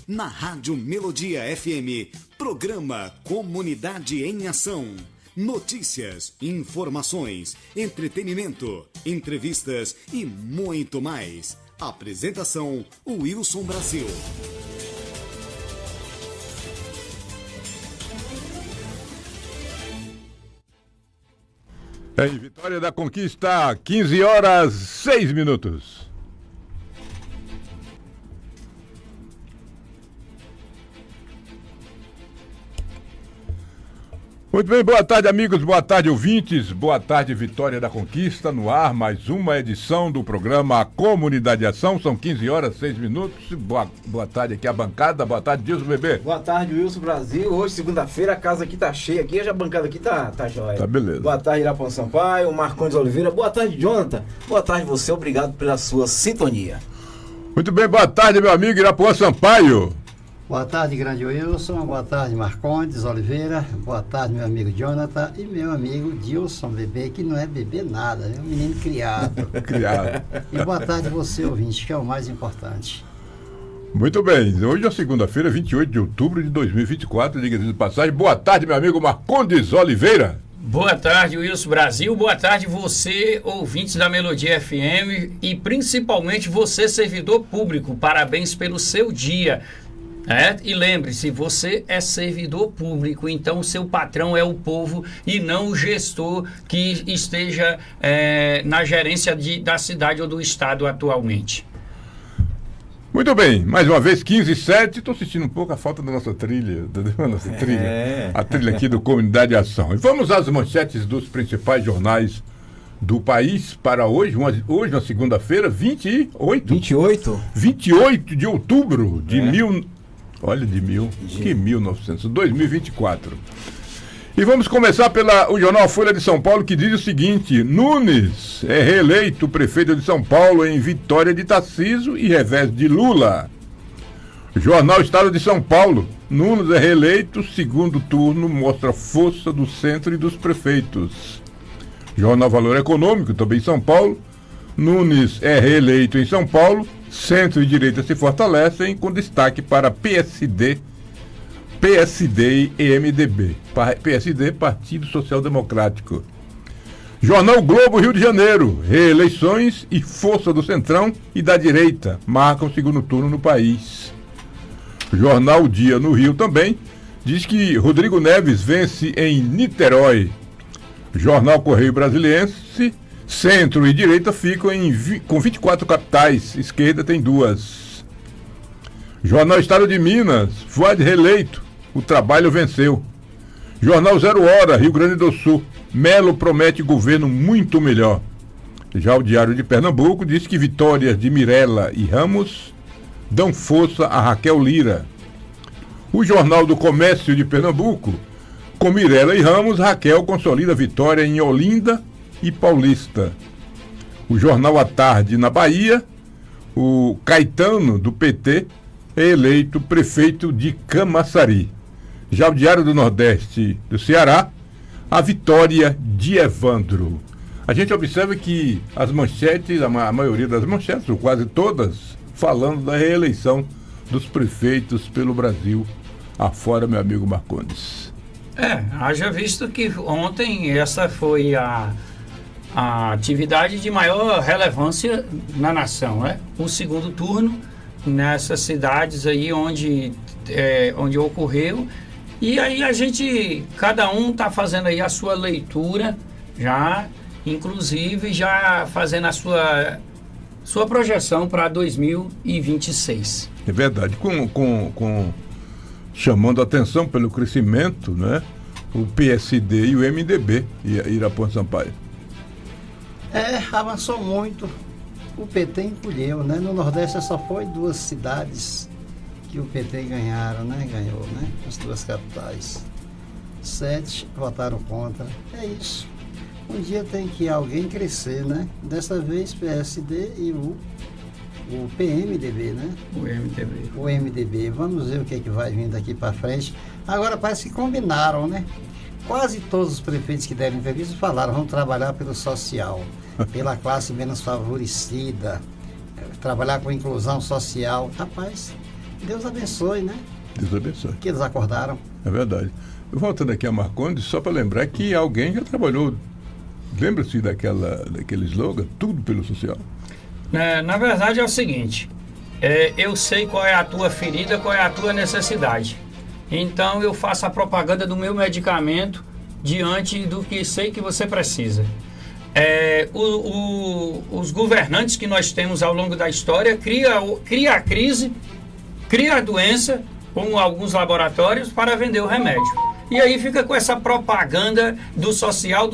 na Rádio Melodia FM, programa Comunidade em Ação. Notícias, informações, entretenimento, entrevistas e muito mais. Apresentação, Wilson Brasil. Em Vitória da Conquista, 15 horas 6 minutos. Muito bem, boa tarde, amigos, boa tarde, ouvintes, boa tarde, Vitória da Conquista, no ar, mais uma edição do programa Comunidade de Ação, são 15 horas 6 minutos, boa tarde aqui a bancada, boa tarde, Dilson Bebê. Boa tarde, Wilson Brasil, hoje, segunda-feira, a casa aqui tá cheia, aqui a bancada aqui tá jóia. Tá beleza. Boa tarde, Irapuã Sampaio, Marcondes Oliveira, boa tarde, Jonathan, boa tarde você, obrigado pela sua sintonia. Muito bem, boa tarde, meu amigo Irapuã Sampaio. Boa tarde, grande Wilson. Boa tarde, Marcondes Oliveira. Boa tarde, meu amigo Jonathan. E meu amigo Dilson Bebê, que não é bebê nada, é um menino criado. Criado. E boa tarde você, ouvinte, que é o mais importante. Muito bem, hoje é segunda-feira, 28 de outubro de 2024, diga-se de passagem. Boa tarde, meu amigo Marcondes Oliveira. Boa tarde, Wilson Brasil. Boa tarde, você, ouvintes da Melodia FM e principalmente você, servidor público. Parabéns pelo seu dia. E lembre-se, você é servidor público, então o seu patrão é o povo e não o gestor que esteja na gerência da cidade ou do estado atualmente. Muito bem, mais uma vez 15h07, estou sentindo um pouco a falta da nossa trilha, a trilha aqui do Comunidade de Ação. E vamos às manchetes dos principais jornais do país para hoje, na segunda-feira, 28 de outubro de 2024. E vamos começar o jornal Folha de São Paulo, que diz o seguinte: Nunes é reeleito prefeito de São Paulo em vitória de Tarcísio e revés de Lula. Jornal Estado de São Paulo: Nunes é reeleito, segundo turno mostra força do centro e dos prefeitos. Jornal Valor Econômico, também em São Paulo: Nunes é reeleito em São Paulo, centro e direita se fortalecem, com destaque para PSD e MDB. PSD, Partido Social Democrático. Jornal Globo, Rio de Janeiro: reeleições e força do Centrão e da direita marcam segundo turno no país. Jornal Dia, no Rio também, diz que Rodrigo Neves vence em Niterói. Jornal Correio Brasiliense: centro e direita ficam com 24 capitais, esquerda tem 2. Jornal Estado de Minas: Fuad reeleito, o trabalho venceu. Jornal Zero Hora, Rio Grande do Sul: Melo promete governo muito melhor. Já o Diário de Pernambuco diz que vitórias de Mirella e Ramos dão força a Raquel Lira. O Jornal do Comércio de Pernambuco: com Mirella e Ramos, Raquel consolida vitória em Olinda e Paulista. O Jornal à Tarde, na Bahia: o Caetano, do PT, é eleito prefeito de Camaçari. Já o Diário do Nordeste do Ceará: a vitória de Evandro. A gente observa que as manchetes, a maioria das manchetes, ou quase todas, falando da reeleição dos prefeitos pelo Brasil afora, meu amigo Marcondes. Haja visto que ontem essa foi a atividade de maior relevância na nação, o segundo turno nessas cidades aí onde ocorreu, e aí cada um está fazendo aí a sua leitura, já inclusive já fazendo a sua projeção para 2026. É verdade, chamando a atenção pelo crescimento, o PSD e o MDB, Irapuã Sampaio. Avançou muito. O PT encolheu, No Nordeste só foi 2 cidades que o PT ganhou, as 2 capitais. 7 votaram contra. É isso. Um dia tem que alguém crescer, Dessa vez PSD e o PMDB, O MDB. Vamos ver o que vai vir daqui para frente. Agora parece que combinaram, Quase todos os prefeitos que deram entrevista falaram: vamos trabalhar pelo social, pela classe menos favorecida, trabalhar com inclusão social. Rapaz, Deus abençoe, né? Deus abençoe. Que eles acordaram. É verdade. Voltando aqui a Marcondes, só para lembrar que alguém já trabalhou. Lembra-se daquele slogan, tudo pelo social? Na verdade é o seguinte, eu sei qual é a tua ferida, qual é a tua necessidade. Então eu faço a propaganda do meu medicamento diante do que sei que você precisa. Os governantes que nós temos ao longo da história cria a crise, cria a doença, como alguns laboratórios, para vender o remédio. E aí fica com essa propaganda do social,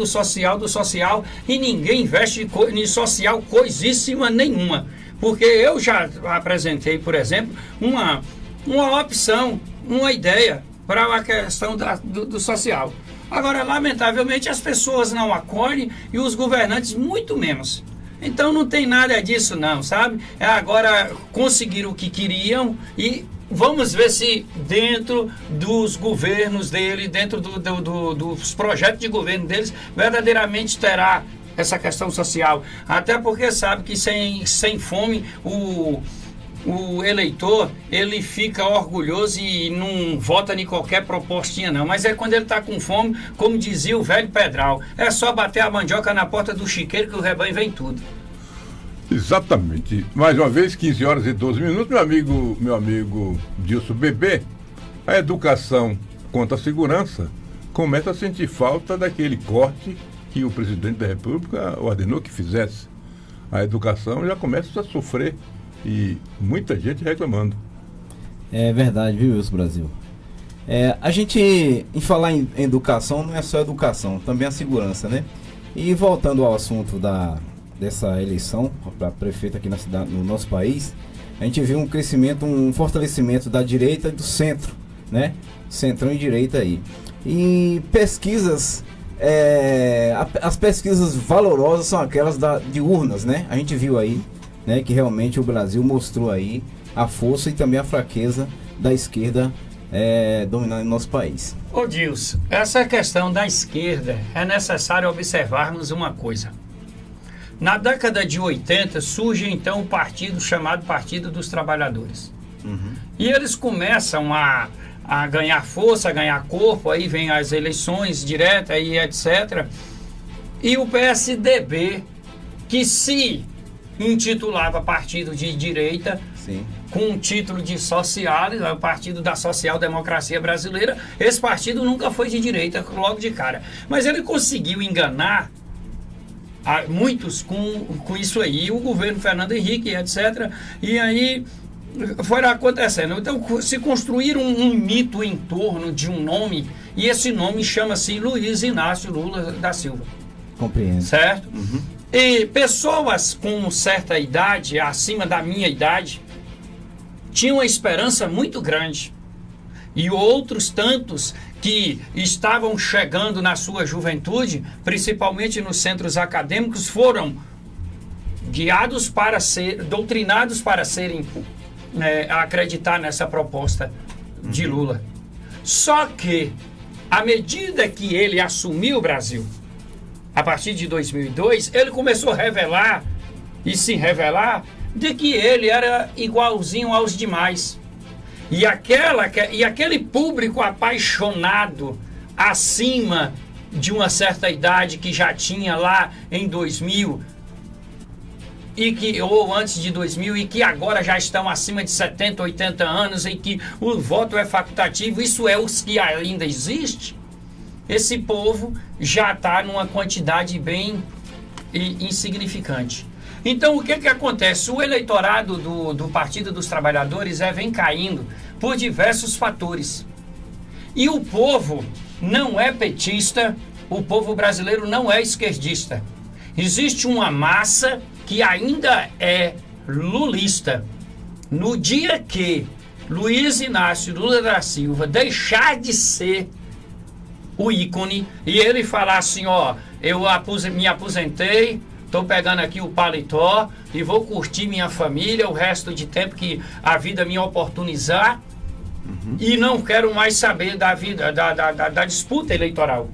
e ninguém investe em social coisíssima nenhuma. Porque eu já apresentei, por exemplo, uma opção, uma ideia para a questão do social. Agora, lamentavelmente, as pessoas não acolhem e os governantes muito menos. Então não tem nada disso não, sabe? Agora conseguiram o que queriam e vamos ver se dentro dos governos dele, dentro dos projetos de governo deles, verdadeiramente terá essa questão social. Até porque sabe que sem fome o eleitor, ele fica orgulhoso e não vota em qualquer propostinha não. Mas é quando ele está com fome, como dizia o velho Pedral, é só bater a mandioca na porta do chiqueiro que o rebanho vem tudo. Exatamente. Mais uma vez, 15 horas e 12 minutos, meu amigo Dilson Bebê, a educação quanto à segurança começa a sentir falta daquele corte que o presidente da República ordenou que fizesse. A educação já começa a sofrer e muita gente reclamando. É verdade, viu, Wilson Brasil? A gente, em falar em educação, não é só educação, também a segurança, né? E voltando ao assunto dessa eleição para prefeito aqui na cidade, no nosso país, a gente viu um crescimento, um fortalecimento da direita e do centro, né? Centrão e direita aí. E pesquisas, as pesquisas valorosas são aquelas de urnas, né? A gente viu aí, né, que realmente o Brasil mostrou aí a força e também a fraqueza da esquerda dominando o nosso país. Ô Dilson, essa questão da esquerda, é necessário observarmos uma coisa. Na década de 80 surge então o partido chamado Partido dos Trabalhadores. Uhum. E eles começam a ganhar força, a ganhar corpo, aí vem as eleições diretas e etc. E o PSDB, que se intitulava Partido de Direita, Sim. com o título de social, o Partido da Social Democracia Brasileira, esse partido nunca foi de direita logo de cara. Mas ele conseguiu enganar muitos com isso aí, o governo Fernando Henrique, etc. E aí foi acontecendo. Então se construíram um mito em torno de um nome, e esse nome chama-se Luiz Inácio Lula da Silva. Compreendo. Certo? Uhum. E pessoas com certa idade, acima da minha idade, tinham uma esperança muito grande. E outros tantos que estavam chegando na sua juventude, principalmente nos centros acadêmicos, foram guiados doutrinados para serem, acreditar nessa proposta de Lula. Só que, à medida que ele assumiu o Brasil, a partir de 2002, ele começou a revelar e se revelar de que ele era igualzinho aos demais. E aquele público apaixonado acima de uma certa idade que já tinha lá em 2000 ou antes de 2000 e que agora já estão acima de 70, 80 anos e que o voto é facultativo, isso é os que ainda existe. Esse povo já está numa quantidade bem insignificante. Então o que acontece? O eleitorado do Partido dos Trabalhadores vem caindo por diversos fatores. E o povo não é petista, o povo brasileiro não é esquerdista. Existe uma massa que ainda é lulista. No dia que Luiz Inácio Lula da Silva deixar de ser o ícone e ele falar assim, eu me aposentei, estou pegando aqui o paletó e vou curtir minha família o resto de tempo que a vida me oportunizar, e não quero mais saber da vida, da disputa eleitoral.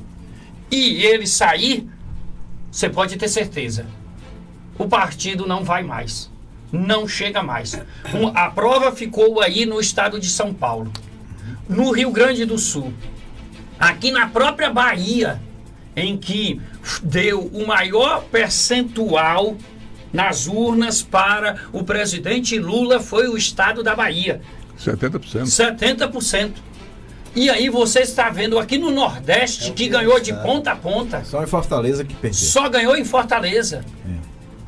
E ele sair, você pode ter certeza, o partido não vai mais. não chega mais. A prova ficou aí no estado de São Paulo, no Rio Grande do Sul, aqui na própria Bahia, em que deu o maior percentual nas urnas para o presidente Lula, foi o estado da Bahia. 70%. 70%. E aí você está vendo aqui no Nordeste, que ganhou de ponta a ponta. Só em Fortaleza que perdeu. Só ganhou em Fortaleza.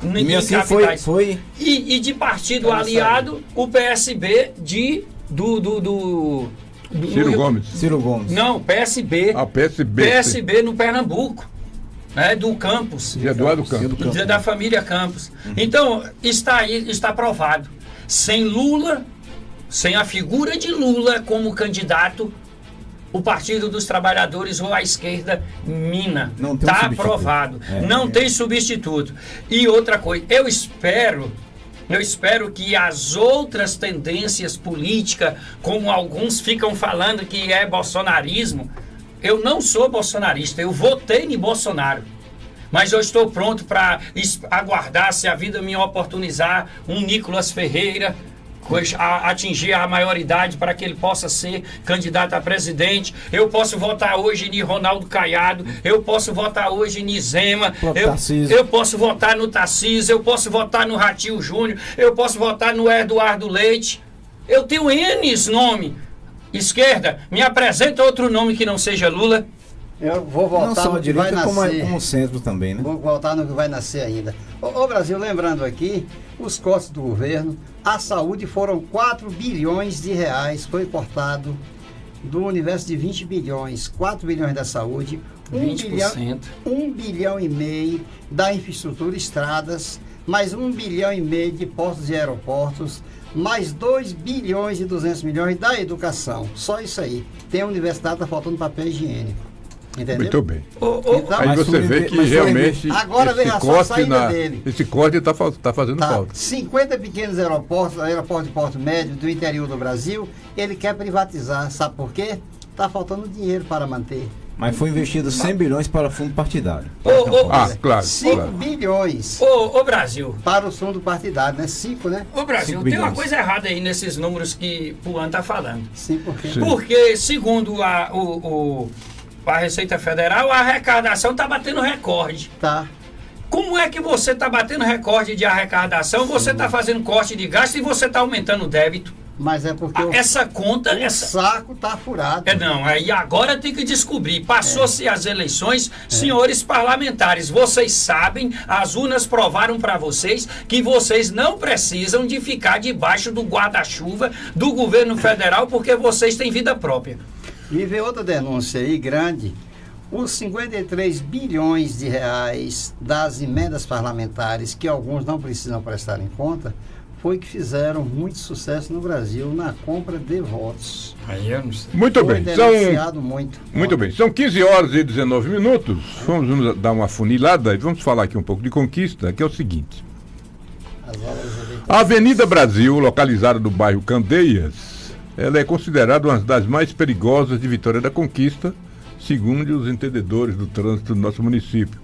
E assim foi. E de partido aliado, o PSB do Ciro Gomes. Ciro Gomes. Não, PSB. PSB. PSB no Pernambuco. Né, do Campos. De Eduardo Campos. Da família Campos. Então, está aí, está provado. Sem Lula, sem a figura de Lula como candidato, o Partido dos Trabalhadores ou a esquerda mina. Está aprovado. Não tem substituto. E outra coisa, eu espero que as outras tendências políticas, como alguns ficam falando que é bolsonarismo, eu não sou bolsonarista, eu votei em Bolsonaro. Mas eu estou pronto para aguardar, se a vida me oportunizar, um Nicolas Ferreira atingir a maioridade para que ele possa ser candidato a presidente. Eu posso votar hoje em Ronaldo Caiado, eu posso votar hoje em Zema, eu posso votar no Tarcísio, eu posso votar no Ratinho Júnior, eu posso votar no Eduardo Leite. Eu tenho N nomes. Esquerda, me apresenta outro nome que não seja Lula. Eu vou voltar no que vai nascer. Como centro também, né? Vou voltar no que vai nascer ainda. Ô Brasil, lembrando aqui, os cortes do governo, a saúde foram 4 bilhões de reais, foi cortado do universo de 20 bilhões, 4 bilhões da saúde, 20%. 1 bilhão e meio da infraestrutura, estradas, mais 1 bilhão e meio de portos e aeroportos, mais 2 bilhões e 200 milhões da educação. Só isso aí. Tem a universidade, está faltando papel higiênico. Entendeu? Muito bem. Então, aí você vê que realmente agora vem a saída dele. Esse corte está fazendo falta. 50 pequenos aeroportos de porto médio do interior do Brasil, ele quer privatizar. Sabe por quê? Está faltando dinheiro para manter. Mas foi investido 100 bilhões para fundo partidário. Claro. 5 bilhões. Ô Brasil. Para o fundo partidário, né? 5, né? Ô Brasil, tem uma coisa errada aí nesses números que o Puan está falando. Sim, por quê? Porque, segundo a Receita Federal, a arrecadação está batendo recorde. Tá. Como é que você está batendo recorde de arrecadação, você está fazendo corte de gasto e você está aumentando o débito? Mas é porque essa conta... o saco está furado. Não, aí agora tem que descobrir. Passou-se as eleições, senhores parlamentares, vocês sabem, as urnas provaram para vocês que vocês não precisam de ficar debaixo do guarda-chuva do governo federal porque vocês têm vida própria. E vê outra denúncia aí grande, os 53 bilhões de reais das emendas parlamentares, que alguns não precisam prestar em conta, foi que fizeram muito sucesso no Brasil na compra de votos. Aí eu não sei. Muito bem. Muito bem. São 15 horas e 19 minutos. Vamos dar uma funilada e vamos falar aqui um pouco de conquista, que é o seguinte. A Avenida Brasil, localizada no bairro Candeias, ela é considerada uma das mais perigosas de Vitória da Conquista, segundo os entendedores do trânsito do nosso município.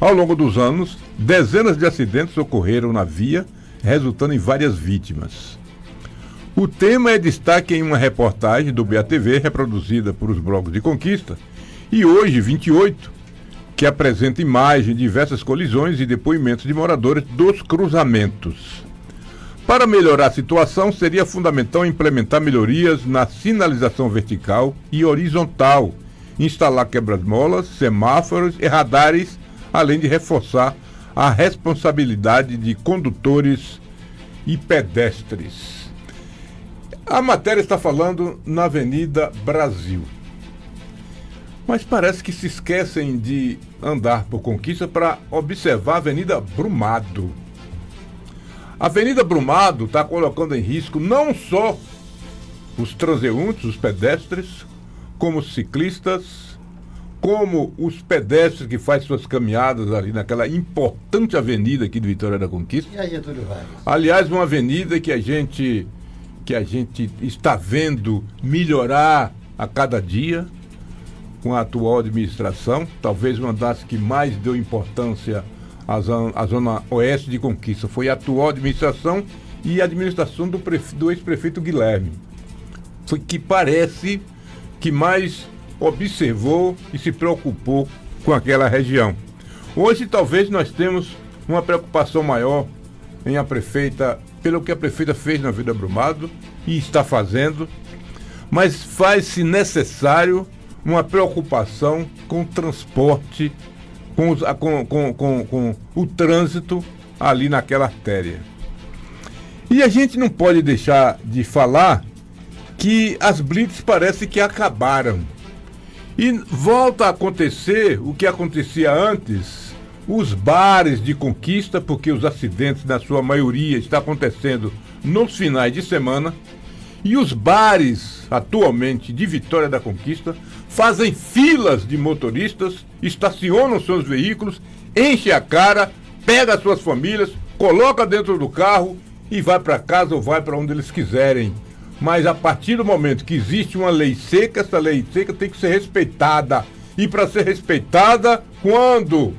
Ao longo dos anos, dezenas de acidentes ocorreram na via, resultando em várias vítimas. O tema é destaque em uma reportagem do BATV, reproduzida por os blogs de Conquista, e hoje, 28, que apresenta imagens de diversas colisões e depoimentos de moradores dos cruzamentos. Para melhorar a situação, seria fundamental implementar melhorias na sinalização vertical e horizontal, instalar quebra-molas, semáforos e radares, além de reforçar a responsabilidade de condutores e pedestres. A matéria está falando na Avenida Brasil. Mas parece que se esquecem de andar por Conquista para observar a Avenida Brumado. A Avenida Brumado está colocando em risco não só os transeuntes, os pedestres, como os ciclistas, como os pedestres que fazem suas caminhadas ali naquela importante avenida aqui de Vitória da Conquista. E a Getúlio Vargas? Aliás, uma avenida que a gente está vendo melhorar a cada dia com a atual administração, talvez uma das que mais deu importância a zona oeste de Conquista. Foi a atual administração e a administração do ex-prefeito Guilherme. Foi que parece que mais observou e se preocupou com aquela região. Hoje talvez nós temos uma preocupação maior em a prefeita, pelo que a prefeita fez na Vila Brumado e está fazendo, mas faz-se necessário uma preocupação com o transporte, com o trânsito ali naquela artéria. E a gente não pode deixar de falar que as blitz parece que acabaram. E volta a acontecer o que acontecia antes, os bares de Conquista, porque os acidentes, na sua maioria, estão acontecendo nos finais de semana, e os bares, atualmente, de Vitória da Conquista, fazem filas de motoristas, estacionam seus veículos, enchem a cara, pega as suas famílias, coloca dentro do carro e vai para casa ou vai para onde eles quiserem. Mas a partir do momento que existe uma lei seca, essa lei seca tem que ser respeitada. E para ser respeitada, quando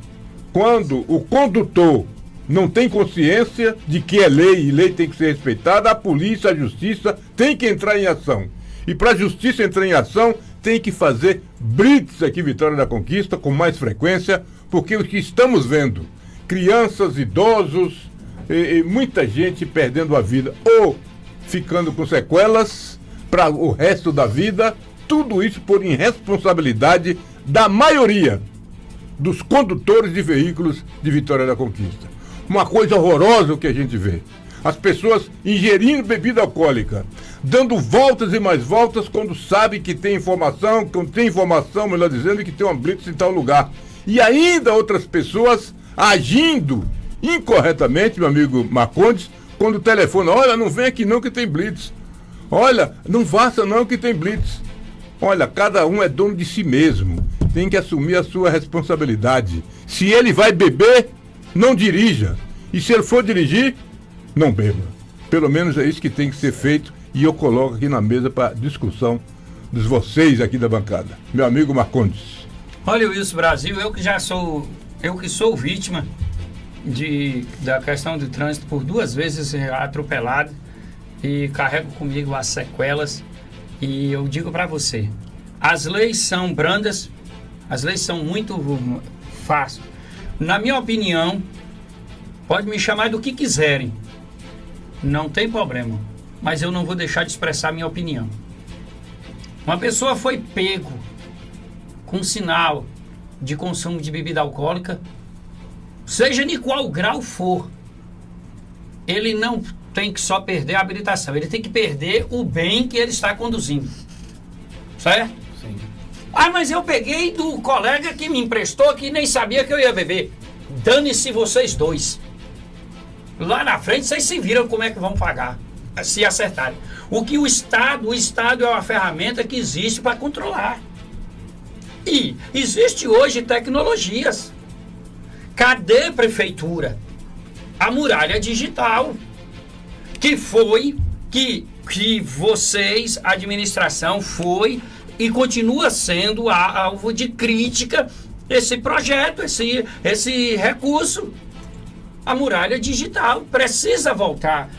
o condutor não tem consciência de que é lei e lei tem que ser respeitada, a polícia, a justiça tem que entrar em ação. E para a justiça entrar em ação, tem que fazer blitz aqui em Vitória da Conquista com mais frequência, porque o que estamos vendo, crianças, idosos e muita gente perdendo a vida ou ficando com sequelas para o resto da vida, tudo isso por irresponsabilidade da maioria dos condutores de veículos de Vitória da Conquista. Uma coisa horrorosa o que a gente vê. As pessoas ingerindo bebida alcoólica, dando voltas e mais voltas quando sabe que tem informação, melhor dizendo, que tem uma blitz em tal lugar. E ainda outras pessoas agindo incorretamente, meu amigo Marcondes, quando telefona, olha, não vem aqui não que tem blitz. Olha, não faça não que tem blitz. Olha, cada um é dono de si mesmo. Tem que assumir a sua responsabilidade. Se ele vai beber, não dirija. E se ele for dirigir, não beba. Pelo menos é isso que tem que ser feito. E eu coloco aqui na mesa para discussão dos vocês aqui da bancada. Meu amigo Marcondes. Olha, Wilson Brasil, eu que sou vítima da questão do trânsito por 2 vezes atropelado e carrego comigo as sequelas. E eu digo para você, as leis são brandas, as leis são muito fáceis. Na minha opinião, pode me chamar do que quiserem, não tem problema, mas eu não vou deixar de expressar minha opinião. Uma pessoa foi pego com sinal de consumo de bebida alcoólica, seja de qual grau for, ele não tem que só perder a habilitação, ele tem que perder o bem que ele está conduzindo. Certo? Sim. Ah, mas eu peguei do colega que me emprestou que nem sabia que eu ia beber. Dane-se vocês dois. Lá na frente vocês se viram como é que vão pagar, se acertarem. O Estado é uma ferramenta que existe para controlar. E existe hoje tecnologias. Cadê prefeitura? A muralha digital, que foi, que vocês, a administração, foi e continua sendo alvo de crítica esse projeto, esse recurso. A muralha digital precisa voltar,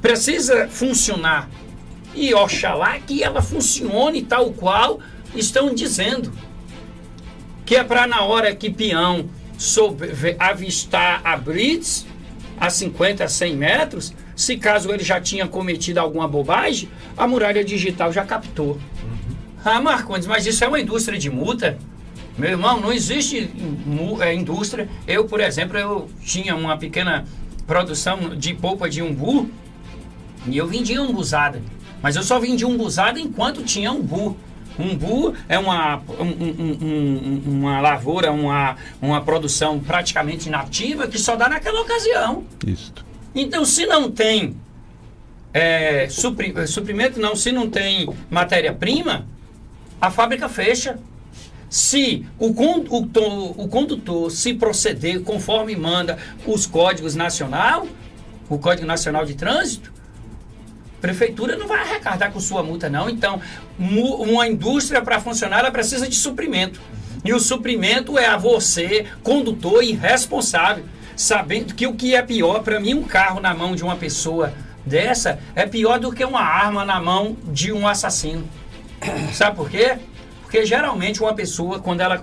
precisa funcionar. E oxalá que ela funcione tal qual estão dizendo. Que é para na hora que peão avistar a blitz a 50, a 100 metros, se caso ele já tinha cometido alguma bobagem, a muralha digital já captou. Ah, Marcondes, mas isso é uma indústria de multa? Meu irmão, não existe indústria. Eu, por exemplo, eu tinha uma pequena produção de polpa de umbu e eu vendia umbuzada. Mas eu só vendia umbuzada enquanto tinha umbu. Umbu é uma lavoura, uma produção praticamente nativa que só dá naquela ocasião. Isso. Então, se não tem suprimento, se não tem matéria-prima, a fábrica fecha. Se o condutor se proceder conforme manda os códigos nacional, o Código Nacional de Trânsito, a prefeitura não vai arrecadar com sua multa, não. Então, uma indústria, para funcionar, ela precisa de suprimento. E o suprimento é a você, condutor irresponsável. sabendo que o que é pior, para mim, um carro na mão de uma pessoa dessa é pior do que uma arma na mão de um assassino. Sabe por quê? Porque geralmente uma pessoa, quando ela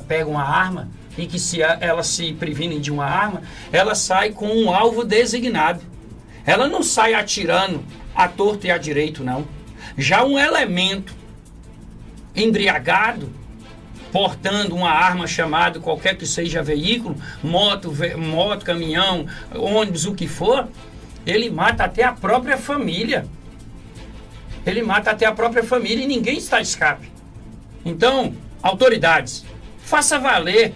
pega uma arma, e que ela se previne de uma arma, ela sai com um alvo designado. Ela não sai atirando à torto e à direito, não. Já um elemento embriagado, portando uma arma chamada qualquer que seja veículo, moto, caminhão, ônibus, o que for, ele mata até a própria família. Ele mata até a própria família e ninguém está a escape. Então, autoridades, faça valer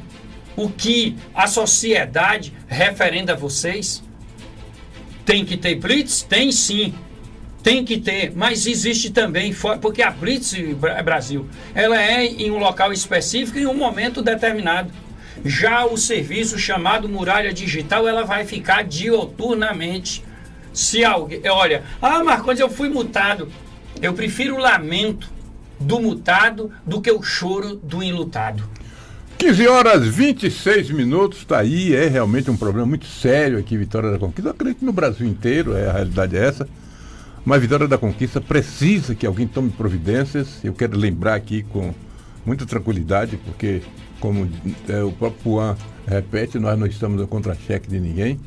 o que a sociedade referenda a vocês. Tem que ter blitz? Tem sim. Tem que ter, mas existe também, porque a Blitz Brasil, ela é em um local específico em um momento determinado. Já o serviço chamado Muralha Digital, ela vai ficar dioturnamente. Se alguém, olha, Marcondes, eu fui multado. Eu prefiro o lamento do multado do que o choro do enlutado. 15 horas 26 minutos, tá aí, é realmente um problema muito sério aqui, Vitória da Conquista. Eu acredito que no Brasil inteiro, a realidade é essa. Mas Vitória da Conquista precisa que alguém tome providências. Eu quero lembrar aqui com muita tranquilidade, porque, como o próprio Juan repete, nós não estamos a contra-cheque de ninguém.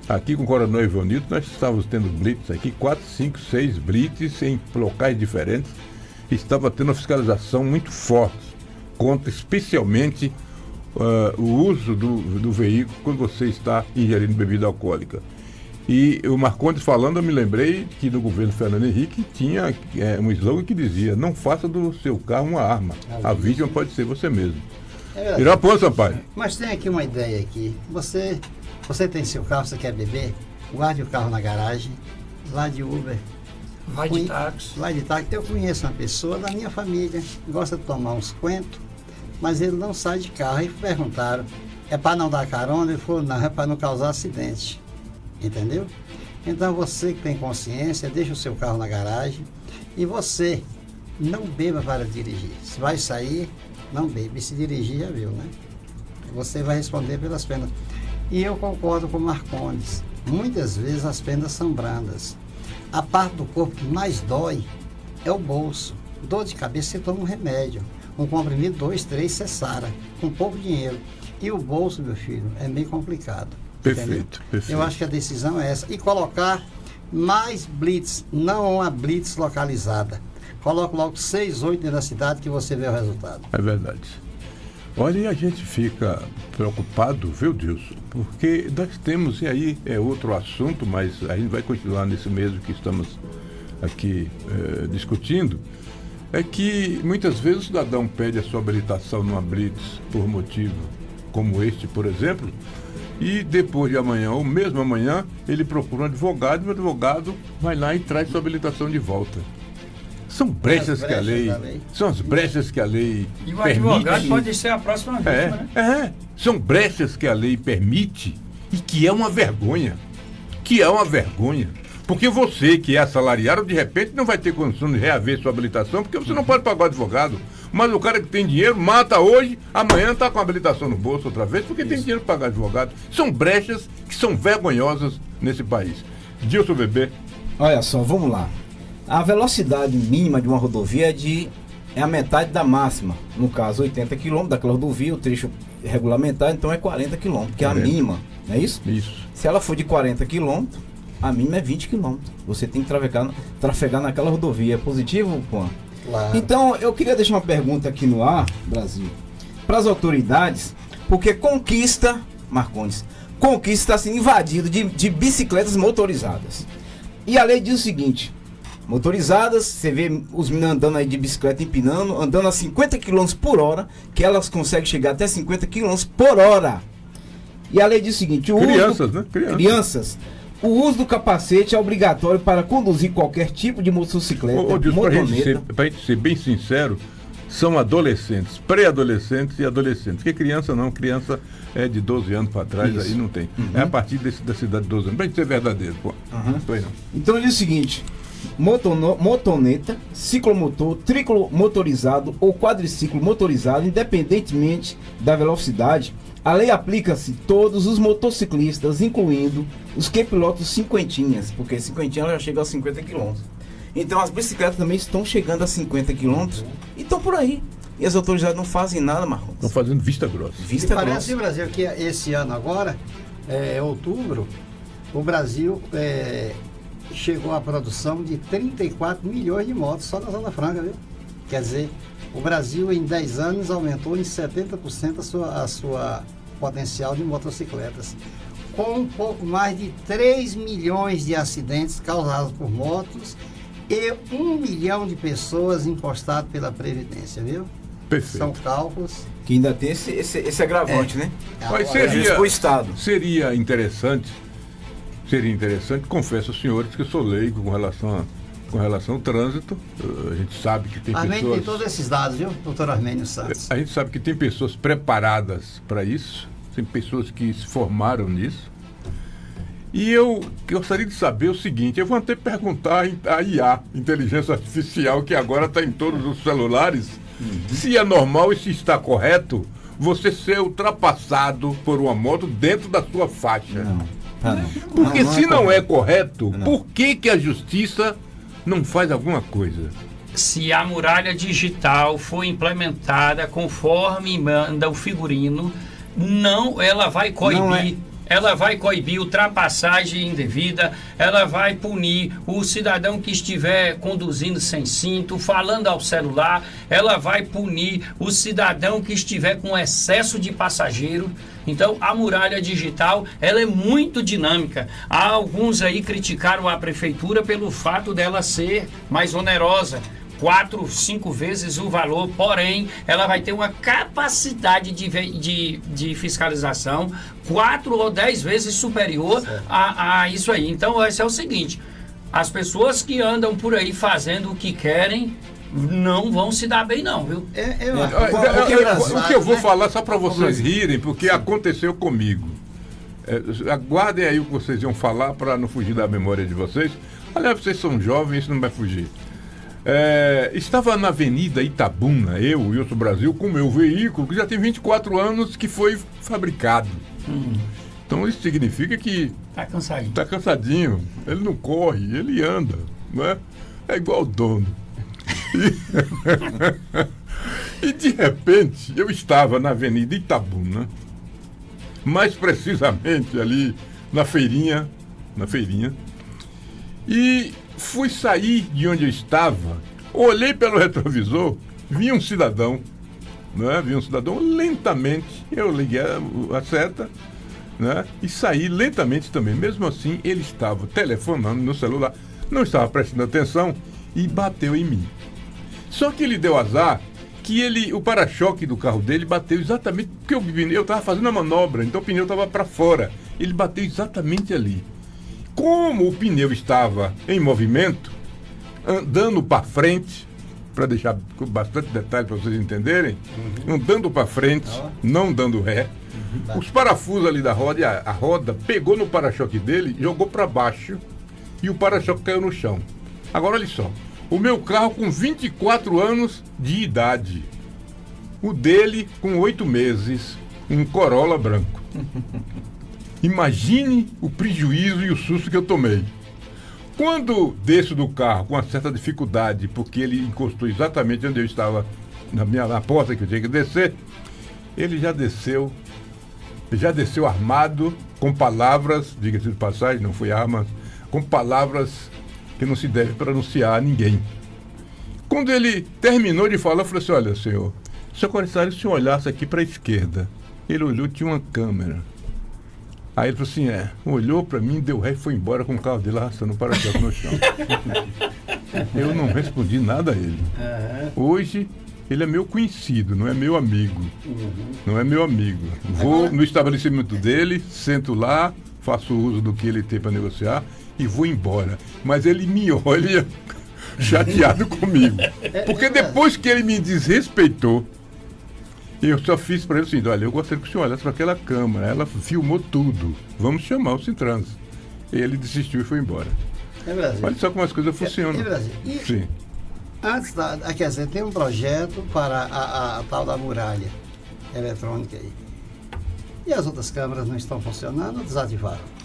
Aqui com o Coronel Ivonildo, nós estávamos tendo blitz aqui, 4, 5, 6 blitz em locais diferentes. Estava tendo uma fiscalização muito forte contra especialmente o uso do veículo quando você está ingerindo bebida alcoólica. E o Marcondes falando, eu me lembrei que no governo Fernando Henrique tinha um slogan que dizia: não faça do seu carro uma arma, a vítima pode ser você mesmo. Irapuã, Sampaio. Mas tem aqui uma ideia aqui. Você tem seu carro, você quer beber? Guarde o carro na garagem, lá de Uber. Vai de táxi. Vai de táxi. Eu conheço uma pessoa da minha família, gosta de tomar uns coentos, mas ele não sai de carro. Aí perguntaram, é para não dar carona? Ele falou, não, é para não causar acidente. Entendeu? Então você que tem consciência, deixa o seu carro na garagem e você não beba para dirigir. Se vai sair, não bebe. E se dirigir, já viu, né? Você vai responder pelas penas. E eu concordo com o Marcondes. Muitas vezes as penas são brandas. A parte do corpo que mais dói é o bolso. Dor de cabeça, você toma um remédio. Um comprimido, 2, 3, você sara. Com pouco dinheiro. E o bolso, meu filho, é meio complicado. Perfeito, perfeito. Eu acho que a decisão é essa. E colocar mais blitz, não uma blitz localizada. Coloca logo 6, 8 dentro da cidade que você vê o resultado. É verdade. Olha, e a gente fica preocupado, viu, Dilson? Porque nós temos, e aí é outro assunto, mas a gente vai continuar nesse mesmo que estamos aqui discutindo, é que muitas vezes o cidadão pede a sua habilitação numa blitz por motivo como este, por exemplo, e depois de amanhã, ou mesmo amanhã, ele procura um advogado e o advogado vai lá e traz sua habilitação de volta. São brechas que a lei. São as brechas que a lei permite. E o advogado pode ser a próxima vítima, né? São brechas que a lei permite e que é uma vergonha. Que é uma vergonha. Porque você que é assalariado, de repente, não vai ter condição de reaver sua habilitação, porque você não pode pagar o advogado. Mas o cara que tem dinheiro mata hoje, amanhã está com a habilitação no bolso outra vez, porque tem dinheiro para pagar advogado. São brechas que são vergonhosas nesse país. Dilson Bebê. Olha só, vamos lá. A velocidade mínima de uma rodovia é a metade da máxima. No caso, 80 km daquela rodovia, o trecho regulamentado, então é 40 km, que é a mínima, não é isso? Isso. Se ela for de 40 km, a mínima é 20 km. Você tem que trafegar naquela rodovia. É positivo, Juan? Claro. Então, eu queria deixar uma pergunta aqui no ar, Brasil, para as autoridades, porque Marcondes, está sendo invadido de bicicletas motorizadas. E a lei diz o seguinte: motorizadas, você vê os meninos andando aí de bicicleta empinando, andando a 50 km por hora, que elas conseguem chegar até 50 km por hora. E a lei diz o seguinte: crianças. O uso do capacete é obrigatório para conduzir qualquer tipo de motocicleta, motoneta. Para a gente ser bem sincero, são adolescentes, pré-adolescentes e adolescentes. Porque criança não, criança é de 12 anos para trás, isso. Aí não tem. É a partir da cidade de 12 anos. Para a gente ser verdadeiro, pô. Não. Então diz o seguinte: motoneta, ciclomotor, triclo motorizado ou quadriciclo motorizado, independentemente da velocidade, A lei aplica-se a todos os motociclistas, incluindo os que pilotam cinquentinhas, porque cinquentinha já chega aos 50 km. Então as bicicletas também estão chegando a 50 km e estão por aí. E as autoridades não fazem nada, Marcos. Estão fazendo vista grossa. E parece, Brasil, que esse ano agora, outubro, o Brasil chegou à produção de 34 milhões de motos só na Zona Franca, viu? Quer dizer, o Brasil em 10 anos aumentou em 70% a sua potencial de motocicletas, com um pouco mais de 3 milhões de acidentes causados por motos e 1 milhão de pessoas encostadas pela Previdência, viu? Perfeito. São cálculos. Que ainda tem esse agravante, né? Mas seria interessante, confesso aos senhores que eu sou leigo com relação ao trânsito. A gente sabe que tem pessoas... tem todos esses dados, viu, doutor Armênio Santos? A gente sabe que tem pessoas preparadas para isso, tem pessoas que se formaram nisso. E eu gostaria de saber o seguinte, eu vou até perguntar à IA, inteligência artificial, que agora está em todos os celulares, se é normal e se está correto você ser ultrapassado por uma moto dentro da sua faixa. Não. Porque se não é correto, por que a justiça não faz alguma coisa? Se a muralha digital for implementada conforme manda o figurino, ela vai coibir. Ela vai coibir ultrapassagem indevida, ela vai punir o cidadão que estiver conduzindo sem cinto, falando ao celular, ela vai punir o cidadão que estiver com excesso de passageiro. Então, a muralha digital, ela é muito dinâmica. Há alguns aí criticaram a prefeitura pelo fato dela ser mais onerosa. 4, 5 vezes o valor, porém, ela vai ter uma capacidade de fiscalização 4 ou 10 vezes superior a isso aí. Então, esse é o seguinte, as pessoas que andam por aí fazendo o que querem, não vão se dar bem não, viu? O que eu vou falar só para vocês rirem, porque aconteceu comigo. Aguardem aí o que vocês iam falar para não fugir da memória de vocês. Aliás, vocês são jovens, isso não vai fugir. Estava na Avenida Itabuna, eu, Wilson Brasil, com o meu veículo, que já tem 24 anos que foi fabricado. Então isso significa que... Está cansadinho. Ele não corre, ele anda, não é? É igual o dono. E de repente, eu estava na Avenida Itabuna, mais precisamente ali na feirinha, e fui sair de onde eu estava, olhei pelo retrovisor, vi um cidadão, né? Lentamente, eu liguei a seta, né? E saí lentamente também. Mesmo assim, ele estava telefonando no celular, não estava prestando atenção e bateu em mim. Só que ele deu azar que o para-choque do carro dele bateu exatamente, porque eu estava fazendo a manobra, então o pneu estava para fora. Ele bateu exatamente ali. Como o pneu estava em movimento, andando para frente, para deixar com bastante detalhe para vocês entenderem, andando para frente, não dando ré, os parafusos ali da roda, a roda pegou no para-choque dele, jogou para baixo e o para-choque caiu no chão. Agora olha só, o meu carro com 24 anos de idade, o dele com 8 meses, um Corolla branco. Imagine o prejuízo e o susto que eu tomei. Quando desço do carro com uma certa dificuldade, porque ele encostou exatamente onde eu estava, na porta que eu tinha que descer, ele já desceu armado, com palavras, diga-se de passagem, não foi armas, com palavras que não se deve pronunciar a ninguém. Quando ele terminou de falar, eu falei assim, olha, senhor comissário, se o senhor olhasse aqui para a esquerda, ele olhou, tinha uma câmera. Aí ele falou assim, olhou pra mim, deu ré e foi embora com o carro dele arrastando o para-choque no chão. Eu não respondi nada a ele. Hoje, ele é meu conhecido, não é meu amigo. Não é meu amigo. Vou no estabelecimento dele, sento lá, faço uso do que ele tem para negociar e vou embora. Mas ele me olha chateado comigo. Porque depois que ele me desrespeitou, eu só fiz para ele assim, olha, eu gostaria que o senhor olhasse para aquela câmera, ela filmou tudo, vamos chamar o Sintrans. Ele desistiu e foi embora. Olha só como as coisas funcionam. Sim. Antes quer dizer, tem um projeto para a tal da muralha eletrônica aí. E as outras câmaras não estão funcionando, desativaram.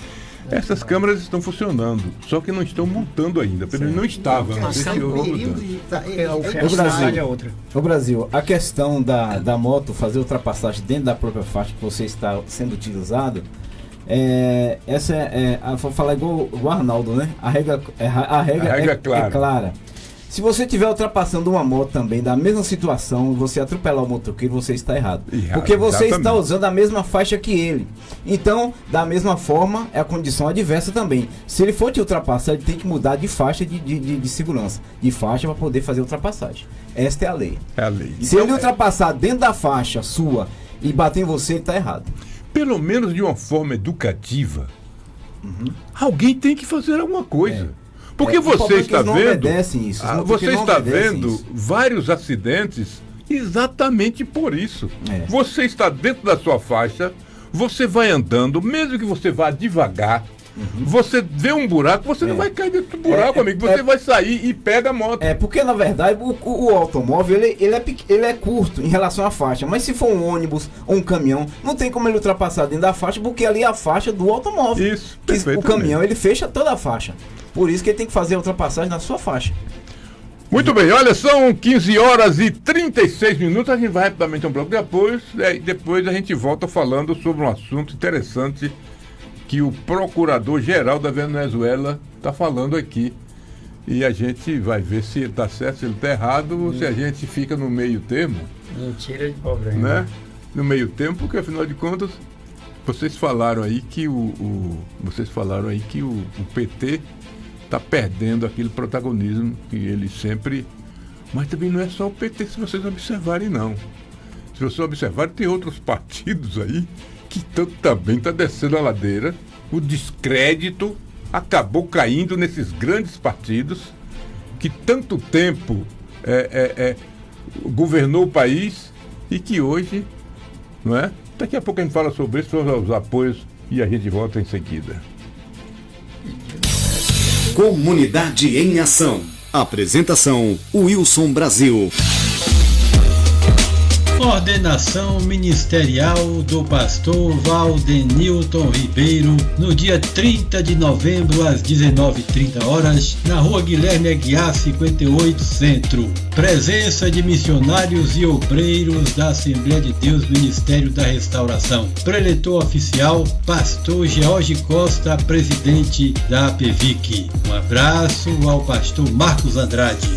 Essas câmaras estão funcionando, só que não estão multando ainda, porque não estava. Não sei se houve multando. O Brasil, a questão da moto fazer ultrapassagem dentro da própria faixa que você está sendo utilizado, vou falar igual o Arnaldo, né? A regra é clara. Se você estiver ultrapassando uma moto também da mesma situação, você atropelar o motoqueiro, você está errado. Porque você está usando a mesma faixa que ele. Então, da mesma forma, é a condição adversa também. Se ele for te ultrapassar, ele tem que mudar de faixa de segurança. De faixa para poder fazer ultrapassagem. Esta é a lei. É a lei. Se ele ultrapassar dentro da faixa sua e bater em você, ele está errado. Pelo menos de uma forma educativa, alguém tem que fazer alguma coisa. Porque você está vendo, vários acidentes exatamente por isso. Você está dentro da sua faixa, você vai andando, mesmo que você vá devagar, você vê um buraco, você não vai cair dentro do buraco, amigo. Você vai sair e pega a moto. Porque na verdade o automóvel ele é curto em relação à faixa. Mas se for um ônibus ou um caminhão, não tem como ele ultrapassar dentro da faixa, porque ali é a faixa do automóvel. Isso, o caminhão ele fecha toda a faixa. Por isso que ele tem que fazer a ultrapassagem na sua faixa. Muito bem, olha, são 15 horas e 36 minutos. A gente vai rapidamente a um bloco depois a gente volta falando sobre um assunto interessante que o Procurador-Geral da Venezuela está falando aqui. E a gente vai ver se ele está certo, se ele está errado, ou se a gente fica no meio termo. Mentira de problema. Né? No meio termo, porque afinal de contas, vocês falaram aí que o PT está perdendo aquele protagonismo que ele sempre... Mas também não é só o PT, se vocês observarem, não. Se vocês observarem, tem outros partidos aí que também está descendo a ladeira. O descrédito acabou caindo nesses grandes partidos que tanto tempo governou o país e que hoje, não é? Daqui a pouco a gente fala sobre isso, sobre os apoios, e a gente volta em seguida. Comunidade em Ação. Apresentação: Wilson Brasil. Ordenação ministerial do pastor Valdenilton Ribeiro no dia 30 de novembro às 19h30 na rua Guilherme Aguiar 58 Centro. Presença de missionários e obreiros da Assembleia de Deus Ministério da Restauração. Preletor oficial, pastor George Costa, presidente da APVIC. Um abraço ao pastor Marcos Andrade.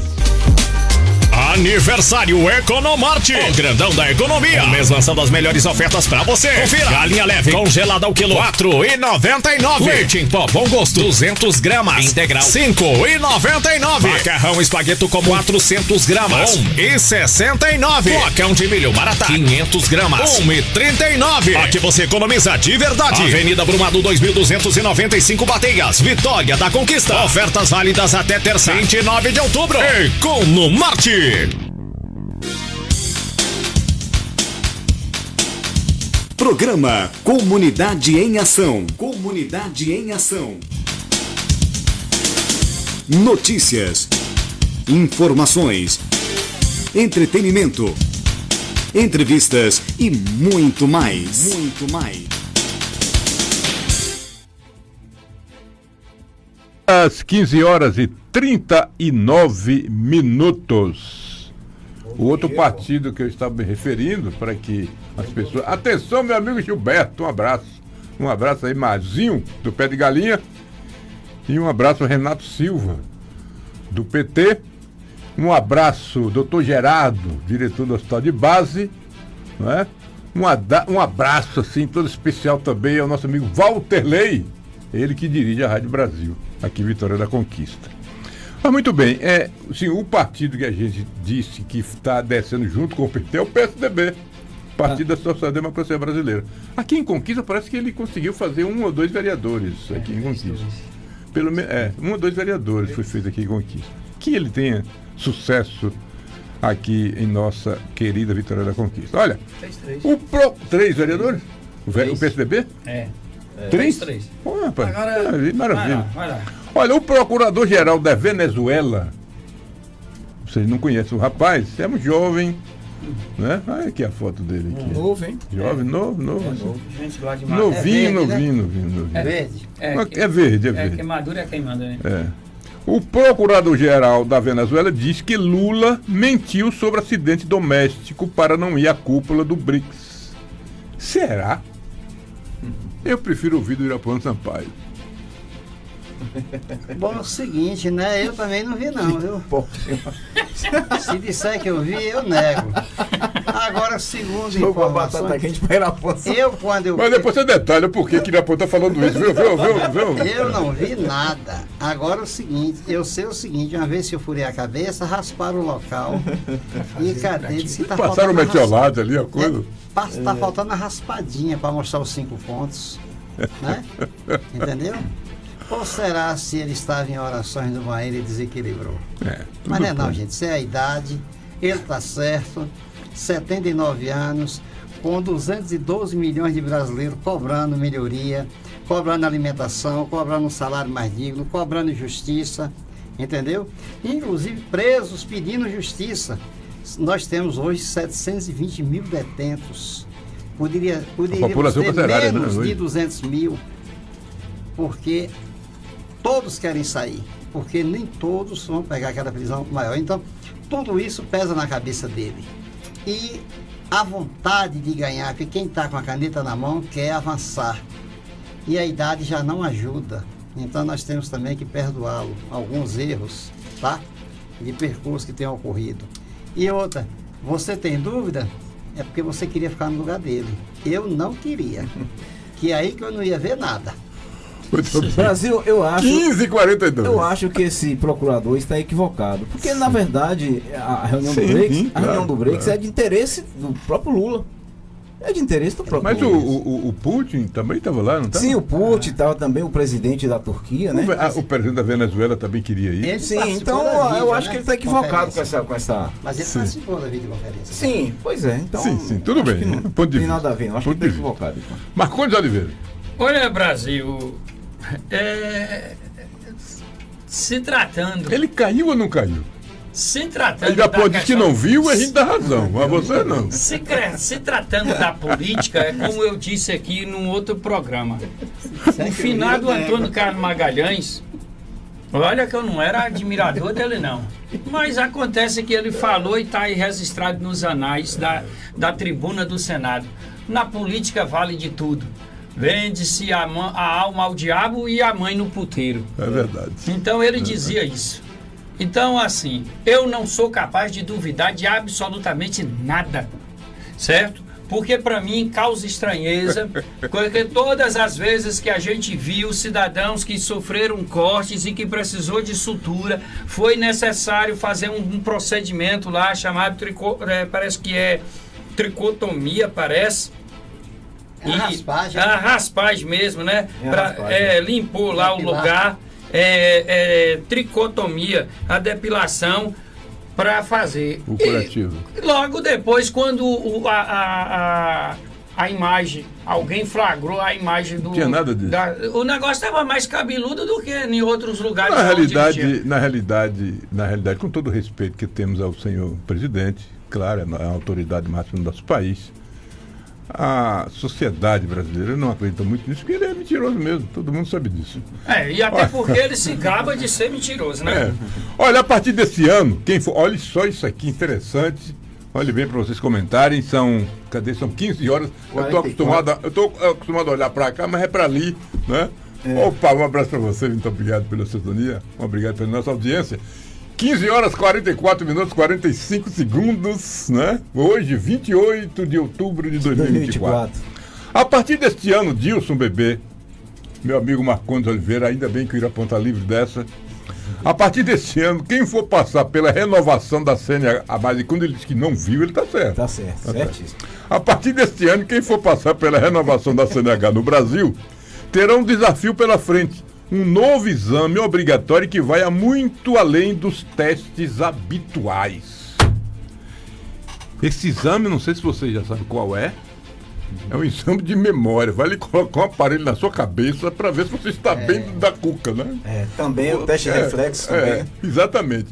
Aniversário Economarte, o grandão da economia. O mês lançando as melhores ofertas pra você. Confira. Galinha leve congelada ao quilo, R$4,99. Leite em pó bom gosto, 200 gramas. Integral, R$5,99. Macarrão espagueto com 400 gramas, R$1,69. Flocão de milho maratá, 500 gramas, R$1,39. Aqui você economiza de verdade. Avenida Brumado 2295 Bateias, Vitória da Conquista. Ofertas válidas até terça, 29 de outubro. Economarte. Programa Comunidade em Ação. Comunidade em Ação. Notícias, informações, entretenimento, entrevistas e muito mais. Muito mais. Às 15 horas e 39 minutos. O outro partido que eu estava me referindo, para que as pessoas... Atenção, meu amigo Gilberto, um abraço. Um abraço aí, Mazinho, do Pé de Galinha. E um abraço, Renato Silva, do PT. Um abraço, doutor Gerardo, diretor do Hospital de Base. Não é? Um abraço, assim, todo especial também ao nosso amigo Walterley, ele que dirige a Rádio Brasil, aqui em Vitória da Conquista. Mas muito bem, sim, o partido que a gente disse que está descendo junto com o PT é o PSDB, Partido da Social Democracia Brasileira. Aqui em Conquista parece que ele conseguiu fazer 1 ou 2 vereadores aqui em Conquista. Pelo menos, 1 ou 2 vereadores foi feito aqui em Conquista. Que ele tenha sucesso aqui em nossa querida Vitória da Conquista. Olha, 3 vereadores? O PSDB? É. 3? Oh, rapaz, maravilha. Vai lá. Olha, o Procurador-Geral da Venezuela, vocês não conhecem o rapaz, é um jovem, Né? Olha aqui a foto dele. Aqui. Novo, hein? Jovem, novo. Gente lá de Novinho. É verde? É verde. Que madura é quem manda, né? É. O procurador-geral da Venezuela diz que Lula mentiu sobre acidente doméstico para não ir à cúpula do BRICS. Será? Eu prefiro ouvir do Irapuã Sampaio. Bom, é o seguinte, né? Eu também não vi não, viu? Se disser que eu vi, eu nego. Agora, segundo informações, Mas depois você detalha por que Irapuã está falando isso, viu? Eu não vi nada. Agora o seguinte, eu sei o seguinte, uma vez que eu furei a cabeça, rasparam o local e cadê? Disse que tá passaram o metiolate ali, a coisa. Tá faltando a raspadinha para mostrar os 5 pontos, né? Entendeu? Ou será se ele estava em orações do banheiro e desequilibrou? Mas não é não, gente. Isso é a idade. Ele está certo. 79 anos, com 212 milhões de brasileiros cobrando melhoria, cobrando alimentação, cobrando um salário mais digno, cobrando justiça. Entendeu? Inclusive presos pedindo justiça. Nós temos hoje 720 mil detentos. Poderíamos ter menos de 200 mil. Porque todos querem sair, porque nem todos vão pegar aquela prisão maior. Então, tudo isso pesa na cabeça dele. E a vontade de ganhar, porque quem está com a caneta na mão quer avançar. E a idade já não ajuda. Então, nós temos também que perdoá-lo. Alguns erros, tá? De percurso que tenham ocorrido. E outra, você tem dúvida? É porque você queria ficar no lugar dele. Eu não queria. Que é aí que eu não ia ver nada. Brasil, eu acho. 15h42. Eu acho que esse procurador está equivocado. Porque, na verdade, a reunião do BRICS é de interesse do próprio Lula. É de interesse do próprio Lula. Mas o Putin também estava lá, não estava? Sim, o Putin estava também, o presidente da Turquia, né? O presidente da Venezuela também queria ir. Sim, então eu acho que ele está equivocado com essa. Mas ele participou da videoconferência. Sim, pois é. Então, sim, tudo bem. Não tem nada a ver, eu acho que ele está equivocado. Então. Marcondes Oliveira. Olha, Brasil. Se tratando. Ele caiu ou não caiu? Se tratando. Ele já pode dizer que não viu, a gente dá razão, mas você não. Se tratando da política, é como eu disse aqui num outro programa. O finado Antônio Carlos Magalhães, olha que eu não era admirador dele, não. Mas acontece que ele falou e está aí registrado nos anais da tribuna do Senado. Na política vale de tudo. Vende-se a alma ao diabo e a mãe no puteiro. É verdade. Então ele dizia isso. Então, assim, eu não sou capaz de duvidar de absolutamente nada, certo? Porque para mim causa estranheza, porque todas as vezes que a gente viu cidadãos que sofreram cortes e que precisou de sutura, foi necessário fazer um procedimento lá chamado parece que é tricotomia, parece. A raspagem mesmo, né? Limpou lá o lugar, tricotomia, a depilação para fazer. O curativo. E logo depois, quando a imagem, alguém flagrou a imagem do... Não tinha nada disso. O negócio estava mais cabeludo do que em outros lugares. Na realidade, com todo o respeito que temos ao senhor presidente, claro, é a autoridade máxima do nosso país, a sociedade brasileira não acredita muito nisso, porque ele é mentiroso mesmo, todo mundo sabe disso. E até porque ele se gaba de ser mentiroso, né? Olha, a partir desse ano, olha só isso aqui, interessante, olhe bem para vocês comentarem, são 15 horas, eu estou acostumado a olhar para cá, mas é para ali, né? Opa, um abraço para você, muito obrigado pela sintonia, obrigado pela nossa audiência. 15 horas, 44 minutos, 45 segundos, né? Hoje, 28 de outubro de 2024. A partir deste ano, Dilson Bebê, meu amigo Marcondes Oliveira, ainda bem que o Irapuã está livre dessa. A partir deste ano, quem for passar pela renovação da CNH, mas quando ele diz que não viu, ele está certo. Está certo, certíssimo. A partir deste ano, quem for passar pela renovação da CNH no Brasil, terá um desafio pela frente. Um novo exame obrigatório que vai muito além dos testes habituais. Esse exame, não sei se vocês já sabem qual é um exame de memória. Vai lhe colocar um aparelho na sua cabeça para ver se você está bem da cuca, né? Também o teste de reflexo também. Exatamente.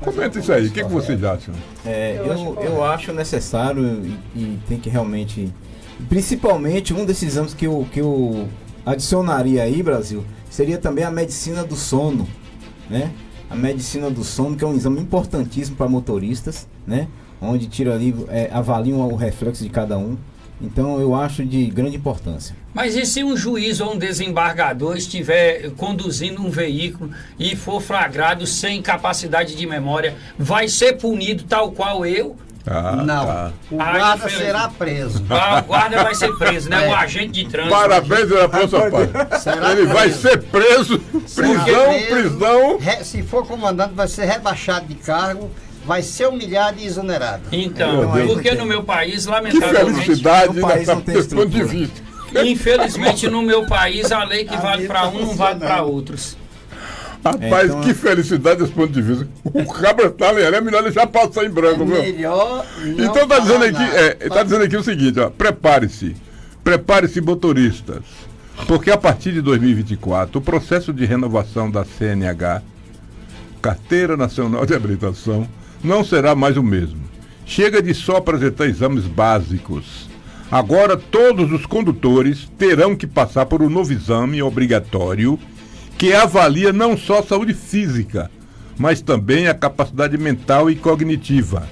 Comenta isso aí, o que vocês acham? Eu acho necessário e tem que realmente... Principalmente, um desses exames que eu adicionaria aí, Brasil, seria também a medicina do sono, né? A medicina do sono, que é um exame importantíssimo para motoristas, né? Onde tira ali, avaliam o reflexo de cada um. Então eu acho de grande importância. Mas e se um juiz ou um desembargador estiver conduzindo um veículo e for flagrado sem capacidade de memória, vai ser punido tal qual eu? Não, Tá. o guarda será preso. O guarda vai ser preso, né? O agente de trânsito. Parabéns, Afonso Sampaio. Ele vai ser preso, prisão. Se for comandante, vai ser rebaixado de cargo, vai ser humilhado e exonerado. Então, porque no meu país, Que lamentavelmente, felicidade país não tem desse ponto de estrutura. vista. infelizmente no meu país, a lei que vale para um não vale para outros. Rapaz, que felicidade desse ponto de vista. O cabra tá ali, é melhor deixar passar em branco, viu? Melhor não Então tá dizendo falar aqui, nada. tá dizendo aqui o seguinte, ó, prepare-se motoristas, porque a partir de 2024 o processo de renovação da CNH, Carteira Nacional de Habilitação, não será mais o mesmo. Chega de só apresentar exames básicos. Agora todos os condutores terão que passar por um novo exame obrigatório que avalia não só a saúde física, mas também a capacidade mental e cognitiva.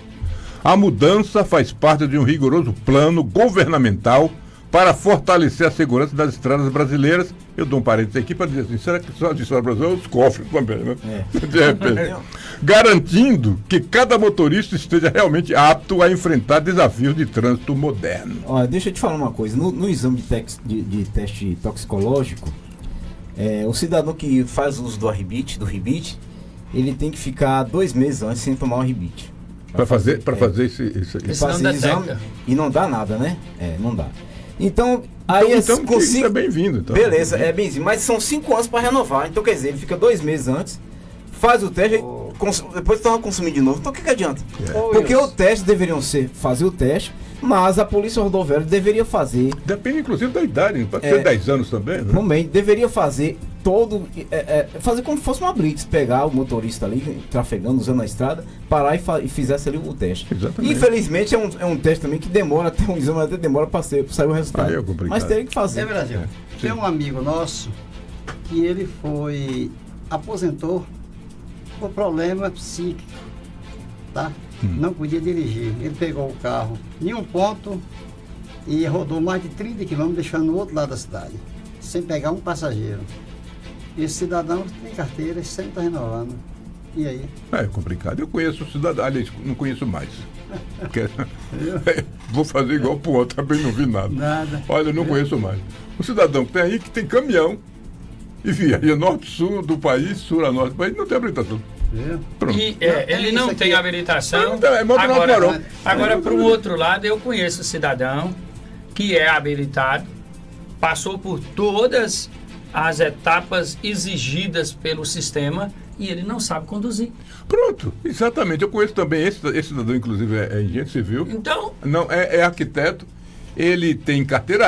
A mudança faz parte de um rigoroso plano governamental para fortalecer a segurança das estradas brasileiras. Eu dou um parênteses aqui para dizer assim, será que só de estrada brasileira os cofres também, né? De repente. Garantindo que cada motorista esteja realmente apto a enfrentar desafios de trânsito moderno. Olha, deixa eu te falar uma coisa. No exame de teste toxicológico, o cidadão que faz uso do RIBIT, ele tem que ficar 2 meses antes sem tomar o RIBIT. Para fazer esse Ele Isso não faz esse detecta. exame e não dá nada, né? Não dá. Então, aí então com isso é bem-vindo. Então. Beleza, é bem-vindo. Mas são 5 anos para renovar. Então, quer dizer, ele fica 2 meses antes, faz o teste, depois toma consumindo de novo. Então, o que adianta? Porque o teste deveriam fazer o teste, mas a Polícia Rodoviária deveria fazer. Depende, inclusive, da idade. Pode ser 10 anos também, né? Também deveria fazer fazer como se fosse uma blitz, pegar o motorista ali, trafegando, usando a estrada, parar e fizesse ali o teste. Exatamente. Infelizmente é um teste também que demora, até um exame até demora para sair o resultado. Aí é complicado. Mas teria que fazer. Brasil. Tem um amigo nosso que ele aposentou por problema psíquico, tá? Não podia dirigir. Ele pegou o carro em um ponto e rodou mais de 30 quilômetros, deixando no outro lado da cidade, sem pegar um passageiro. Esse cidadão tem carteira e sempre está renovando. E aí? É complicado. Eu conheço o cidadão, aliás, não conheço mais. Vou fazer igual pro outro, também não vi nada. Olha, eu não conheço mais. O cidadão que tem aí, que tem caminhão e viaja norte-sul do país, sul a norte do país, não tem habilitação. Pronto. E ele não tem habilitação. Agora, para o outro lado, eu conheço o cidadão que é habilitado, passou por todas as etapas exigidas pelo sistema e ele não sabe conduzir. Pronto, exatamente. Eu conheço também esse cidadão, inclusive é engenheiro civil. Então, não, é arquiteto. Ele tem carteira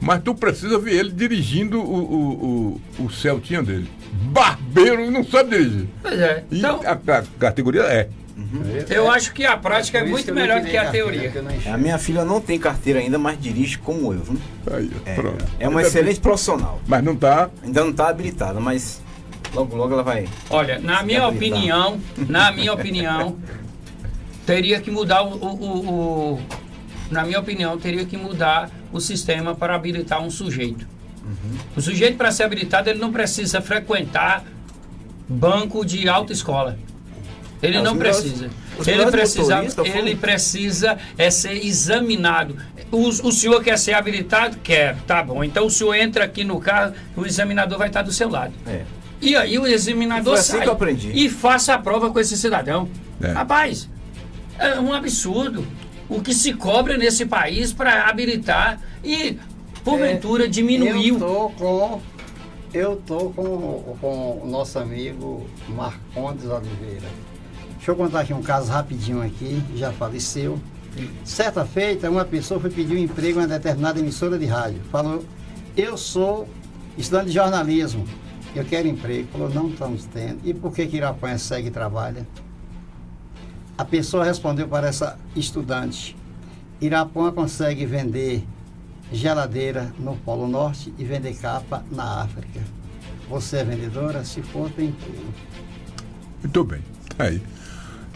mas tu precisa ver ele dirigindo o Celtinha dele. Barbeiro, não sabe dirigir. Pois é. E Então, a categoria é. eu acho que a prática é muito melhor do que a teoria. A minha filha não tem carteira ainda, mas dirige como eu, viu? Aí, pronto. É uma excelente profissional. Mas não tá. Ainda não está habilitada, mas logo ela vai. Olha, na minha opinião, teria que mudar na minha opinião, teria que mudar o sistema para habilitar um sujeito. O sujeito, para ser habilitado, ele não precisa frequentar banco de autoescola. Ele não precisa. Ele precisa ser examinado. O senhor quer ser habilitado? Quer. Tá bom. Então o senhor entra aqui no carro, o examinador vai estar do seu lado. E aí o examinador assim sai e faça a prova com esse cidadão. Rapaz, é um absurdo o que se cobra nesse país para habilitar e, porventura, diminuiu. Eu tô com o nosso amigo Marcondes Oliveira. Deixa eu contar aqui um caso rapidinho aqui, já faleceu. Certa feita, uma pessoa foi pedir um emprego em uma determinada emissora de rádio. Falou, eu sou estudante de jornalismo, Eu quero emprego. Falou, não estamos tendo. E por que Irapuã segue e trabalha? A pessoa respondeu para essa estudante: Irapuã consegue vender geladeira no Polo Norte e vender capa na África. Você é vendedora? Se for, tem emprego. Muito bem. Aí.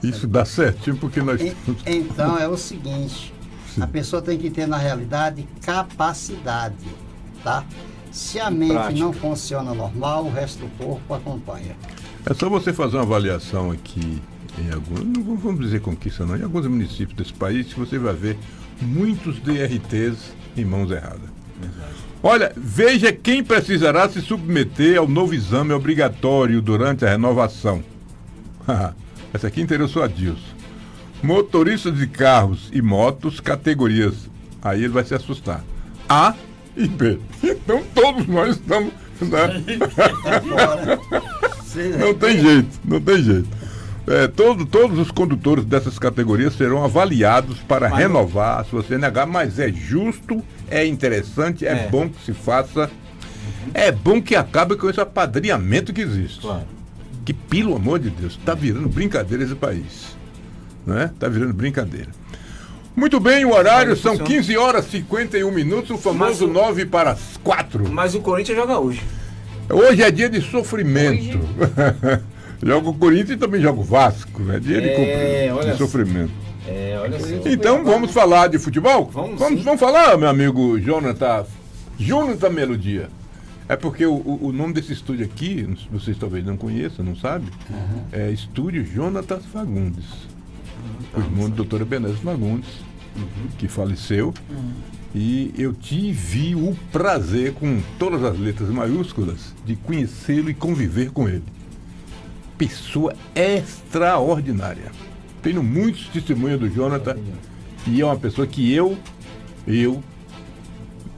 Isso dá certinho porque nós... Então é o seguinte, a pessoa tem que ter na realidade capacidade, tá? Se a mente prática não funciona normal, o resto do corpo acompanha. É só você fazer uma avaliação aqui em alguns, não vamos dizer conquista não, em alguns municípios desse país, que você vai ver muitos DRTs em mãos erradas. Verdade. Olha, veja quem precisará se submeter ao novo exame obrigatório durante a renovação. Essa aqui interessou a Dilson. Motoristas de carros e motos, categorias. Aí ele vai se assustar. A e B. Então todos nós estamos... Né? Não tem jeito, não tem jeito. Todos os condutores dessas categorias serão avaliados para renovar a sua CNH, mas é justo, é interessante, é bom que se faça. É bom que acabe com esse apadrinhamento que existe. Claro. Que, pelo amor de Deus, está virando brincadeira esse país. Né? Está virando brincadeira. Muito bem, o horário são 15 horas e 51 minutos, o famoso 9 para as 4. Mas o Corinthians joga hoje. Hoje é dia de sofrimento. Joga o Corinthians e também joga o Vasco. É dia de sofrimento. Olha só. Então vamos falar de futebol? Vamos falar, meu amigo Jonathan Melodia. É porque o nome desse estúdio aqui, vocês talvez não conheçam, não sabem, é Estúdio Jonatas Fagundes. O irmão do doutor Ebenezer Fagundes, que faleceu. E eu tive o prazer, com todas as letras maiúsculas, de conhecê-lo e conviver com ele. Pessoa extraordinária. Tenho muitos testemunhos do Jonathan e é uma pessoa que eu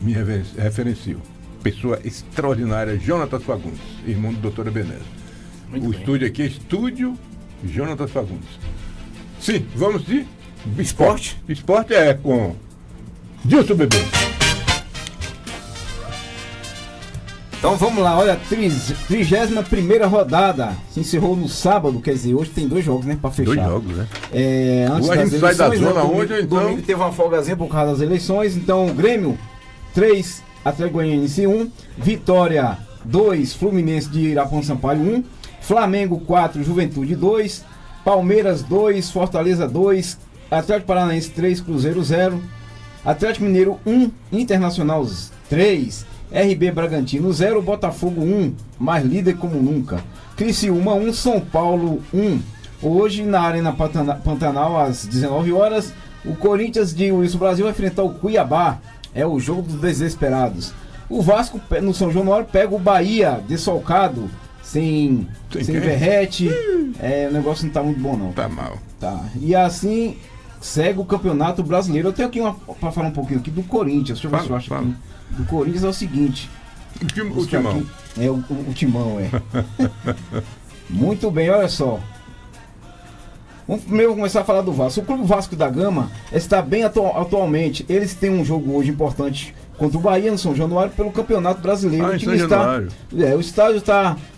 me referencio. Pessoa extraordinária, Jonathan Fagundes, irmão do Dr. Ebenezer. O estúdio aqui é Estúdio Jonathan Fagundes. Sim, vamos de esporte. Esporte é com Dilson Bebê. Então vamos lá, olha, 31ª rodada se encerrou no sábado, quer dizer, hoje tem 2 jogos, né, pra fechar. 2 jogos, né? Antes a gente sai da zona hoje, então... Domingo teve uma folgazinha por causa das eleições, então Grêmio 3, Atlético Goianiense 1, Vitória 2, Fluminense de Irapuã Sampaio 1, Flamengo 4, Juventude 2, Palmeiras 2, Fortaleza 2, Atlético Paranaense 3, Cruzeiro 0, Atlético Mineiro 1, Internacional 3, RB Bragantino 0, Botafogo 1, mais líder como nunca. Criciúma 1, São Paulo 1. Hoje na Arena Pantanal às 19 horas, o Corinthians de Wilson Brasil vai enfrentar o Cuiabá. É o jogo dos desesperados. O Vasco no São Januário pega o Bahia desfalcado, sem Verrete. O negócio não tá muito bom não. Tá mal. Tá. E assim segue o Campeonato Brasileiro. Eu tenho aqui para falar um pouquinho aqui do Corinthians. Deixa eu ver se eu acho aqui. Do Corinthians é o seguinte. O Timão. Aqui, o Timão, Muito bem, olha só. Vamos primeiro começar a falar do Vasco. O Clube Vasco da Gama está bem atualmente. Eles têm um jogo hoje importante contra o Bahia no São Januário pelo Campeonato Brasileiro. O time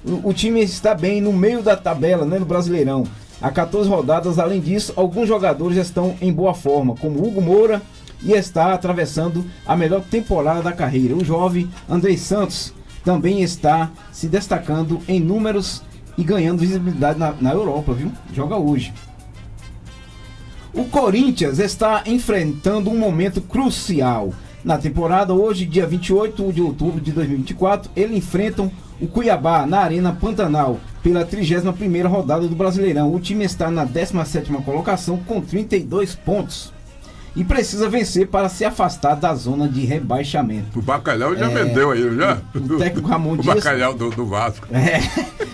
o time está bem no meio da tabela, né, no Brasileirão. Há 14 rodadas. Além disso, alguns jogadores já estão em boa forma, como Hugo Moura, e está atravessando a melhor temporada da carreira. O jovem Andrei Santos também está se destacando em números e ganhando visibilidade na Europa, viu? Joga hoje. O Corinthians está enfrentando um momento crucial. Na temporada, hoje, dia 28 de outubro de 2024, eles enfrentam o Cuiabá na Arena Pantanal pela 31ª rodada do Brasileirão. O time está na 17ª colocação com 32 pontos. E precisa vencer para se afastar da zona de rebaixamento. O Bacalhau já vendeu aí, já? O técnico Ramon Dias... O Bacalhau do Vasco.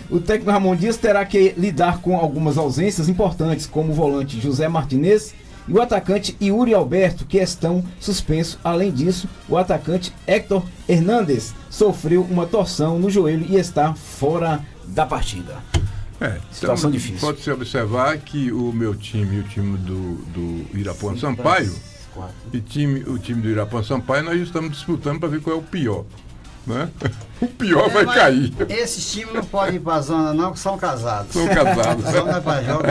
O técnico Ramon Dias terá que lidar com algumas ausências importantes, como o volante José Martinez e o atacante Yuri Alberto, que estão suspensos. Além disso, o atacante Héctor Hernandes sofreu uma torção no joelho e está fora da partida. Situação difícil. Pode-se observar que o meu time e o time do Irapuã Sampaio, o time do Irapuã Sampaio, nós estamos disputando para ver qual é o pior. né? O pior vai mas cair. Esses times não podem ir pra zona não, que são casados. São casados. Zona é pra jogo,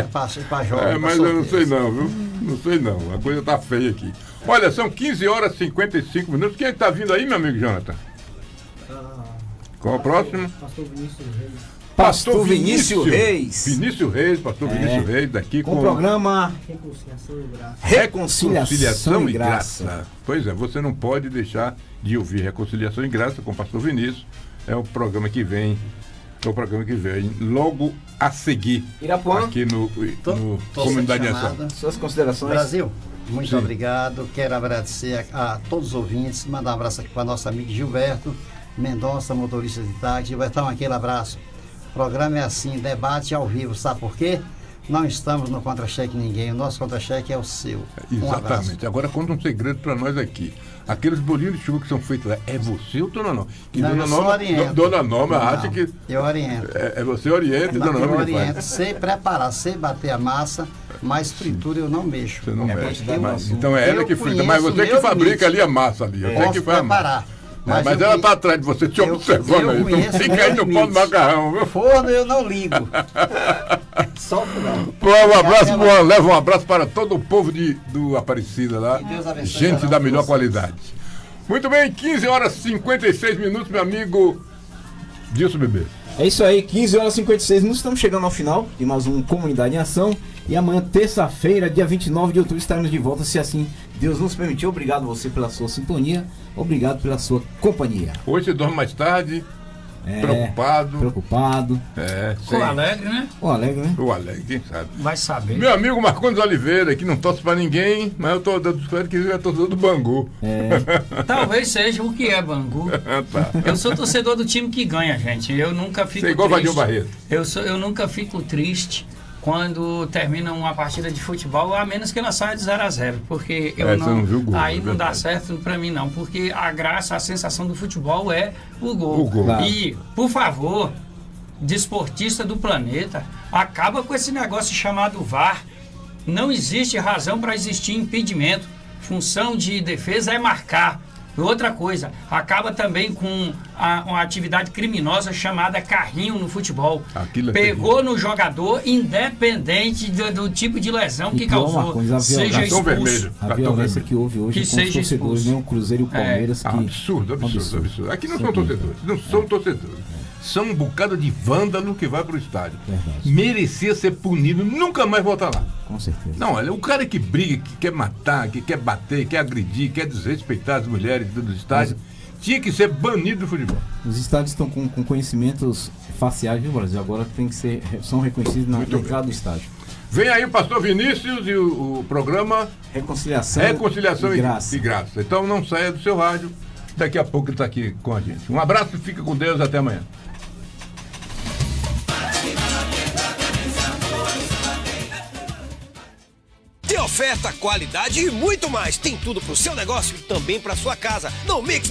pra jogo. Mas eu não sei não, viu? Não sei não. A coisa tá feia aqui. Olha, são 15 horas e 55 minutos. Quem é que tá vindo aí, meu amigo Jonathan? Qual o próximo? Pastor Vinícius Reis. Vinícius Reis, pastor Vinícius Reis, daqui Com o programa Reconciliação e Graça. Pois é, você não pode deixar de ouvir Reconciliação e Graça com o pastor Vinícius. É o programa que vem. Logo a seguir. Irapuã. Aqui no Comunidade de Ação. Suas considerações. Brasil, muito obrigado. Quero agradecer a todos os ouvintes. Mandar um abraço aqui para nosso amigo Gilberto Mendonça, motorista de táxi. Gilbertão, aquele abraço. O programa é assim, debate ao vivo. Sabe por quê? Não estamos no contra-cheque ninguém. O nosso contra-cheque é o seu. Exatamente. Agora conta um segredo para nós aqui. Aqueles bolinhos de chuva que são feitos lá, é você ou Dona Norma? Que não, Dona Norma acha que... Eu oriento. É você orienta e Dona Norma eu oriento. Sei preparar, sei bater a massa, mas fritura eu não mexo. Você não mexe. Então é ela que frita. Mas você que fabrica ali a massa ali. Você que faz a massa. Mas ela está atrás de você te observando aí. Não fica aí no pó do macarrão, viu? Forno eu não ligo. Só leva um abraço para todo o povo do Aparecida lá. Gente da melhor qualidade. Muito bem, 15 horas e 56 minutos, meu amigo Dilson Bebê. É isso aí, 15 horas e 56 minutos, estamos chegando ao final de mais um Comunidade em Ação. E amanhã, terça-feira, dia 29 de outubro, estaremos de volta, se assim Deus nos permitir. Obrigado você pela sua sintonia, obrigado pela sua companhia. Hoje você dorme mais tarde, preocupado. Ficou alegre, né? O alegre, né? O alegre, quem sabe. Vai saber. Meu amigo Marcondes Oliveira, que não torce pra ninguém, mas eu tô dando que ele é torcedor do Bangu. Talvez seja o que é Bangu. Tá. Eu sou torcedor do time que ganha, gente. Eu nunca fico Você é igual triste. Vadinho Barreto. Eu nunca fico triste quando termina uma partida de futebol, a menos que ela saia de 0-0, porque eu você não viu o gol, aí é não dá verdade. certo pra mim não, porque a graça, a sensação do futebol é o gol. Claro. E, por favor, desportista do planeta, acaba com esse negócio chamado VAR. Não existe razão para existir impedimento. Função de defesa é marcar. Outra coisa, acaba também com uma atividade criminosa chamada carrinho no futebol. Aquilo é Pegou no jogador, independente do tipo de lesão que causou, seja expulso. Vermelho. A violência que houve hoje Que com os seja torcedores, expulso. né? O Cruzeiro e o Palmeiras. Que... Absurdo. Aqui não são torcedores. Não são torcedores. São um bocado de vândalo que vai pro estádio. Verdade. Merecia ser punido, nunca mais voltar lá. Com certeza. Não, olha, o cara que briga, que quer matar, que quer bater, quer agredir, quer desrespeitar as mulheres dentro do estádio, tinha que ser banido do futebol. Os estádios estão com conhecimentos faciais do Brasil. Agora tem que ser, são reconhecidos na entrada do estádio. Vem aí o pastor Vinícius e o programa Reconciliação e Graça. Então não saia do seu rádio. Daqui a pouco ele está aqui com a gente. Um abraço e fica com Deus. Até amanhã. Tem oferta, qualidade e muito mais. Tem tudo pro seu negócio e também pra sua casa. No Mix